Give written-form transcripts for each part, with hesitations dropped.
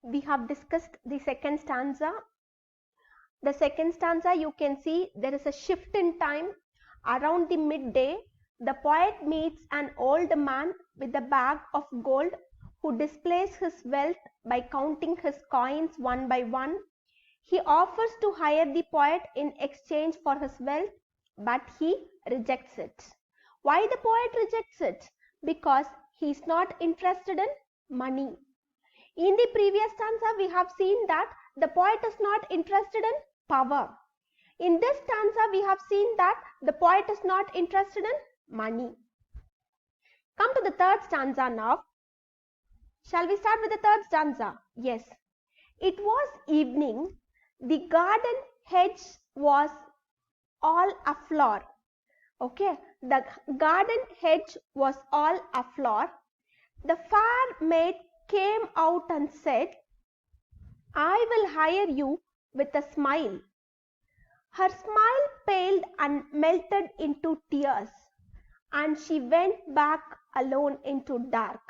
we have discussed the second stanza. The second stanza, you can see there is a shift in time. Around the midday, the poet meets an old man with a bag of gold who displays his wealth by counting his coins one by one. He offers to hire the poet in exchange for his wealth, but he rejects it. Why the poet rejects it? Because he is not interested in money. In the previous stanza, we have seen that the poet is not interested in power. In this stanza, we have seen that the poet is not interested in money. Come to the third stanza now. Shall we start with the third stanza? Yes. It was evening. The garden hedge was all aflower. Okay, the garden hedge was all aflower. The fair maid came out and said, I will hire you with a smile. Her smile paled and melted into tears, and she went back alone into dark.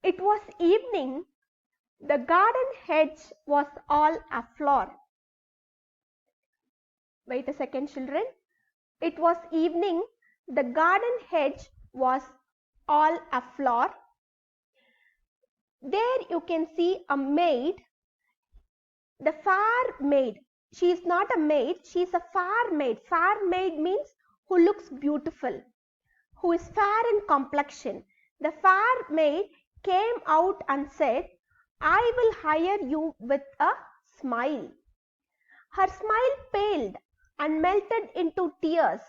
It was evening. The garden hedge was all aflower. Wait a second, children. It was evening. The garden hedge was all aflower. There you can see a maid, the fair maid. She is not a maid, she is a fair maid. Fair maid means who looks beautiful, who is fair in complexion. The fair maid came out and said, I will hire you with a smile. Her smile paled and melted into tears,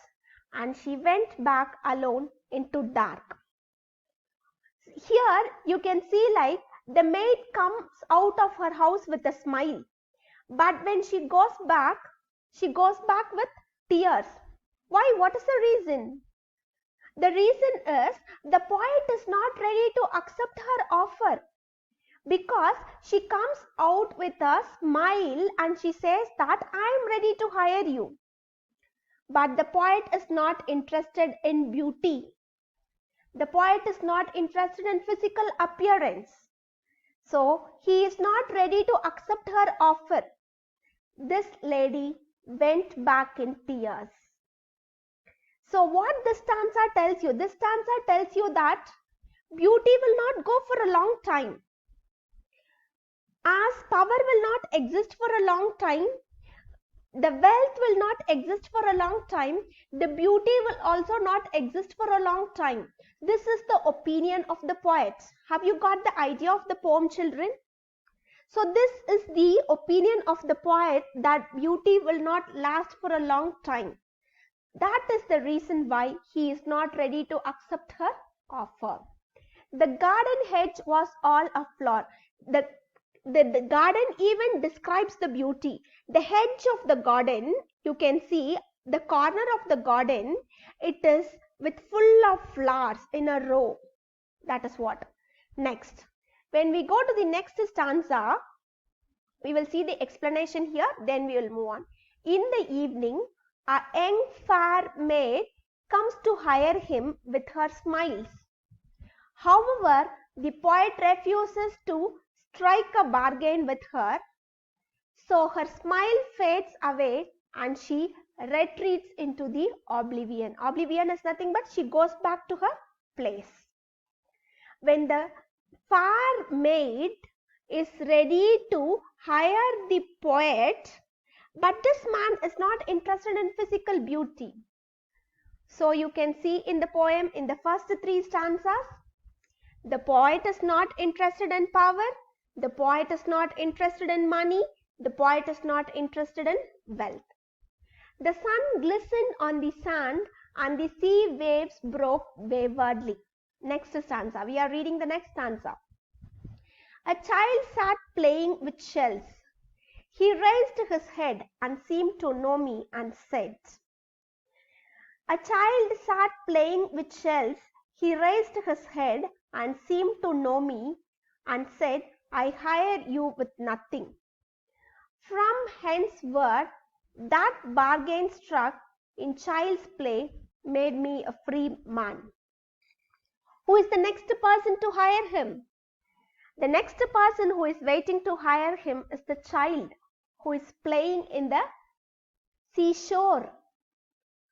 and she went back alone into dark. Here you can see like the maid comes out of her house with a smile, but when she goes back with tears. Why? What is the reason? The reason is the poet is not ready to accept her offer, because she comes out with a smile and she says that I am ready to hire you. But the poet is not interested in beauty. The poet is not interested in physical appearance. So he is not ready to accept her offer. This lady went back in tears. So what this stanza tells you? This stanza tells you that beauty will not go for a long time. As power will not exist for a long time, the wealth will not exist for a long time, the beauty will also not exist for a long time. This is the opinion of the poets. Have you got the idea of the poem, children? So this is the opinion of the poet, that beauty will not last for a long time. That is the reason why he is not ready to accept her offer. The garden hedge was all aflower. The garden even describes the beauty. The hedge of the garden, you can see the corner of the garden, it is with full of flowers in a row. That is what. Next, when we go to the next stanza, we will see the explanation here, then we will move on. In the evening, a young fair maid comes to hire him with her smiles. However, the poet refuses to strike a bargain with her, so her smile fades away and she retreats into the oblivion. Oblivion is nothing but she goes back to her place. When the fair maid is ready to hire the poet, but this man is not interested in physical beauty. So you can see in the poem, in the first three stanzas, the poet is not interested in power, the poet is not interested in money, the poet is not interested in wealth. The sun glistened on the sand and the sea waves broke waywardly. Next stanza. We are reading the next stanza. A child sat playing with shells. He raised his head and seemed to know me and said, a child sat playing with shells. He raised his head and seemed to know me and said, I hire you with nothing. From henceforth, that bargain struck in child's play made me a free man. Who is the next person to hire him? The next person who is waiting to hire him is the child who is playing in the seashore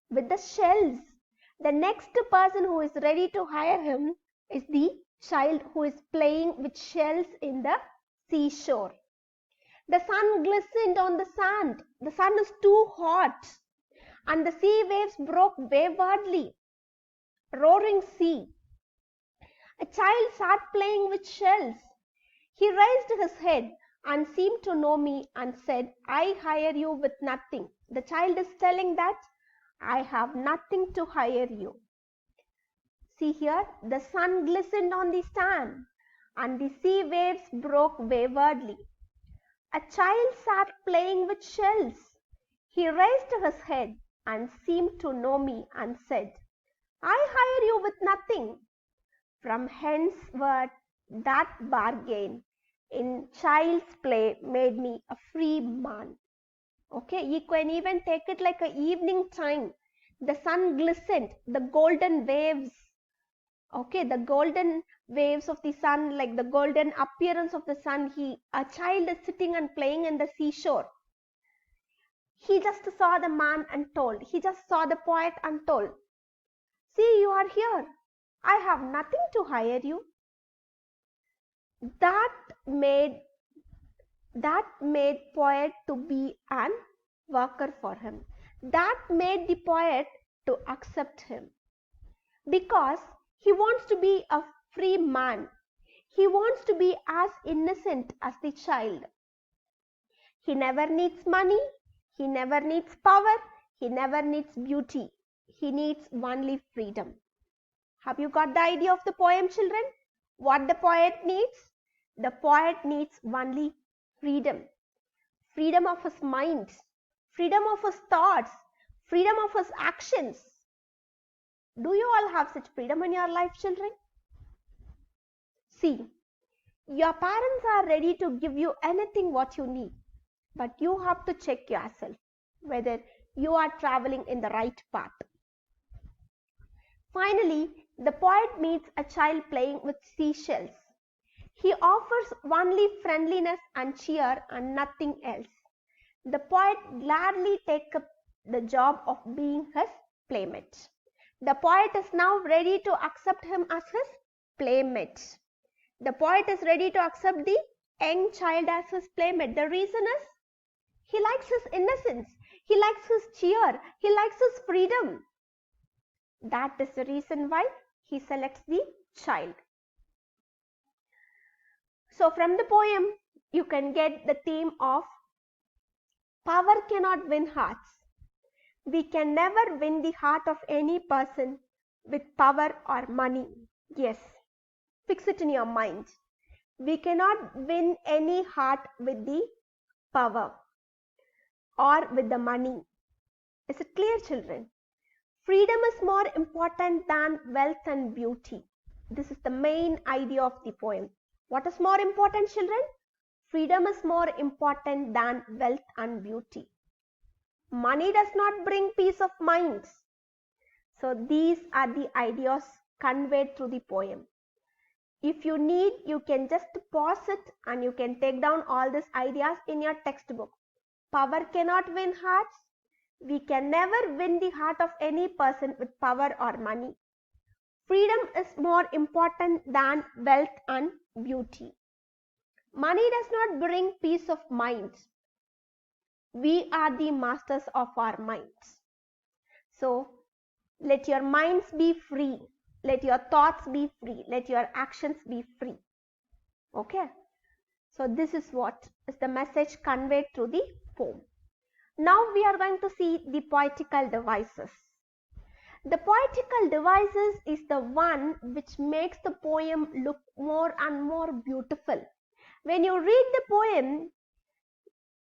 with the shells. The next person who is ready to hire him is the child who is playing with shells in the seashore. The sun glistened on the sand. The sun is too hot, and the sea waves broke waywardly. Roaring sea. A child sat playing with shells. He raised his head and seemed to know me and said, I hire you with nothing. The child is telling that I have nothing to hire you. See here, the sun glistened on the sand and the sea waves broke waywardly. A child sat playing with shells. He raised his head and seemed to know me and said, I hire you with nothing. From henceforth, that bargain in child's play made me a free man. Okay, you can even take it like an evening time. The sun glistened, the golden waves. Okay, the golden waves of the sun, like the golden appearance of the sun. A child is sitting and playing in the seashore. He just saw the man and told. He just saw the poet and told, see, you are here. I have nothing to hire you. That made poet to be an worker for him. That made the poet to accept him, because he wants to be a free man. He wants to be as innocent as the child. He never needs money. He never needs power. He never needs beauty. He needs only freedom. Have you got the idea of the poem, children? What the poet needs? The poet needs only freedom. Freedom of his mind. Freedom of his thoughts. Freedom of his actions. Do you all have such freedom in your life, children? See, your parents are ready to give you anything what you need, but you have to check yourself whether you are traveling in the right path. Finally, the poet meets a child playing with seashells. He offers only friendliness and cheer and nothing else. The poet gladly takes up the job of being his playmate. The poet is now ready to accept him as his playmate. The poet is ready to accept the young child as his playmate. The reason is he likes his innocence. He likes his cheer. He likes his freedom. That is the reason why he selects the child. So from the poem, you can get the theme of power cannot win hearts. We can never win the heart of any person with power or money. Yes, fix it in your mind. We cannot win any heart with the power or with the money. Is it clear, children? Freedom is more important than wealth and beauty. This is the main idea of the poem. What is more important, children? Freedom is more important than wealth and beauty. Money does not bring peace of mind. So these are the ideas conveyed through the poem. If you need, you can just pause it and you can take down all these ideas in your textbook. Power cannot win hearts. We can never win the heart of any person with power or money. Freedom is more important than wealth and beauty. Money does not bring peace of mind. We are the masters of our minds. So let your minds be free. Let your thoughts be free. Let your actions be free. Okay. So this is what is the message conveyed through the poem. Now we are going to see the poetical devices. The poetical devices is the one which makes the poem look more and more beautiful. When you read the poem,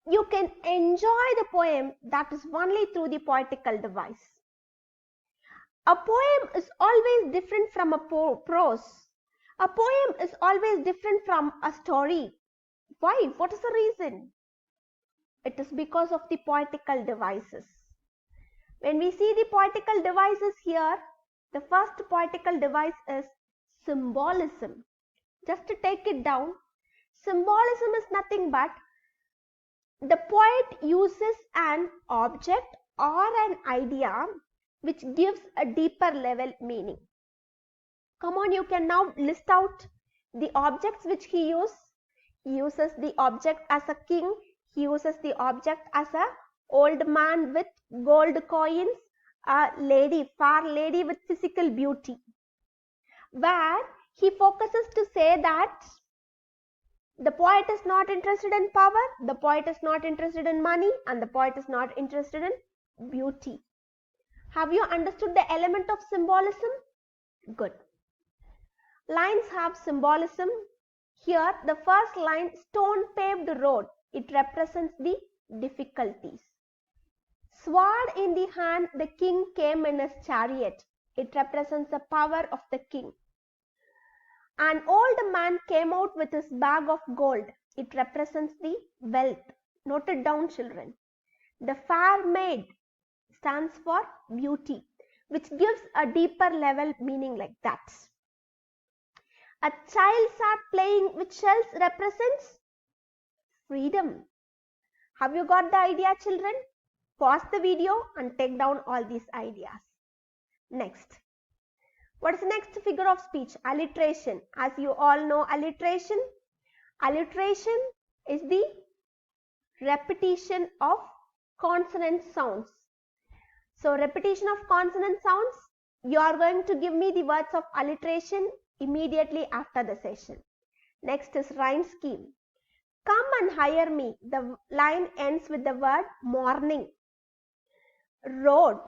you can enjoy the poem, that is only through the poetical device. A poem is always different from a prose. A poem is always different from a story. Why? What is the reason? It is because of the poetical devices. When we see the poetical devices here, the first poetical device is symbolism. Just to take it down, symbolism is nothing but the poet uses an object or an idea which gives a deeper level meaning. Come on, you can now list out the objects which he uses. He uses the object as a king. He uses the object as a old man with gold coins, a lady, fair lady with physical beauty, where he focuses to say that the poet is not interested in power, the poet is not interested in money, and the poet is not interested in beauty. Have you understood the element of symbolism? Good. Lines have symbolism. Here, the first line, stone paved road, it represents the difficulties. Sword in the hand, the king came in his chariot. It represents the power of the king. An old man came out with his bag of gold. It represents the wealth. Note it down, children. The fair maid stands for beauty, which gives a deeper level meaning like that. A child sat playing with shells represents freedom. Have you got the idea, children? Pause the video and take down all these ideas. Next. What is the next figure of speech? Alliteration. As you all know, alliteration is the repetition of consonant sounds. So repetition of consonant sounds, you are going to give me the words of alliteration immediately after the session. Next is rhyme scheme. Come and hire me. The line ends with the word morning. Road,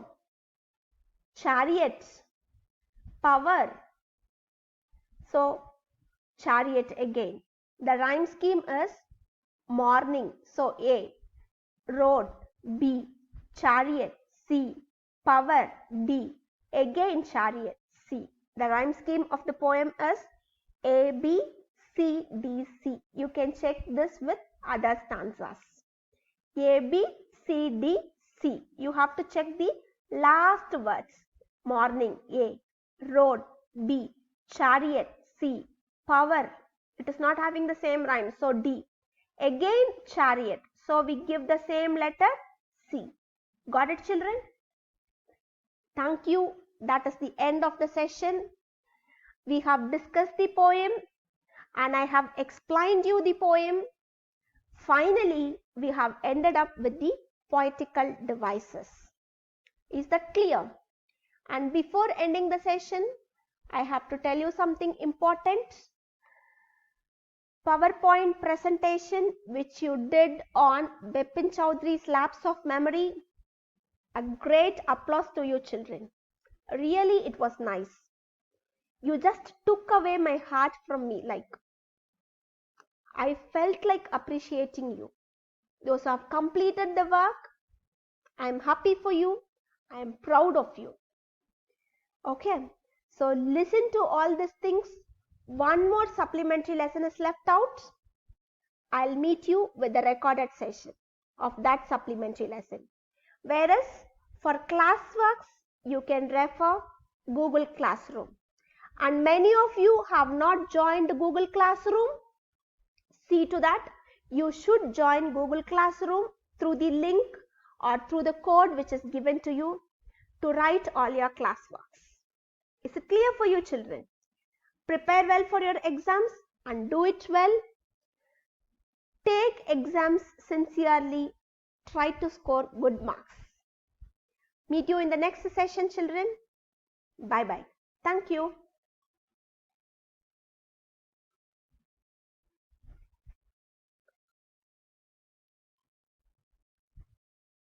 chariot, power. So chariot again. The rhyme scheme is morning. So A, road, B, chariot, C, power, D, again chariot, C. The rhyme scheme of the poem is A, B, C, D, C. You can check this with other stanzas. A, B, C, D, C. You have to check the last words. Morning, A, road, B, chariot, C, power. It is not having the same rhyme, so D. Again chariot, so we give the same letter C. Got it, children? Thank you. That is the end of the session. We have discussed the poem and I have explained you the poem. Finally, we have ended up with the poetical devices. Is that clear? And before ending the session, I have to tell you something important. PowerPoint presentation which you did on Bipin Chowdhury's Lapse of Memory. A great applause to you, children. Really, it was nice. You just took away my heart from me. Like, I felt like appreciating you. Those who have completed the work, I am happy for you. I am proud of you. Okay, so listen to all these things. One more supplementary lesson is left out. I'll meet you with the recorded session of that supplementary lesson. Whereas for classworks, you can refer Google Classroom. And many of you have not joined Google Classroom. See to that. You should join Google Classroom through the link or through the code which is given to you to write all your classworks. Is it clear for you, children? Prepare well for your exams and do it well. Take exams sincerely. Try to score good marks. Meet you in the next session, children. Bye-bye. Thank you.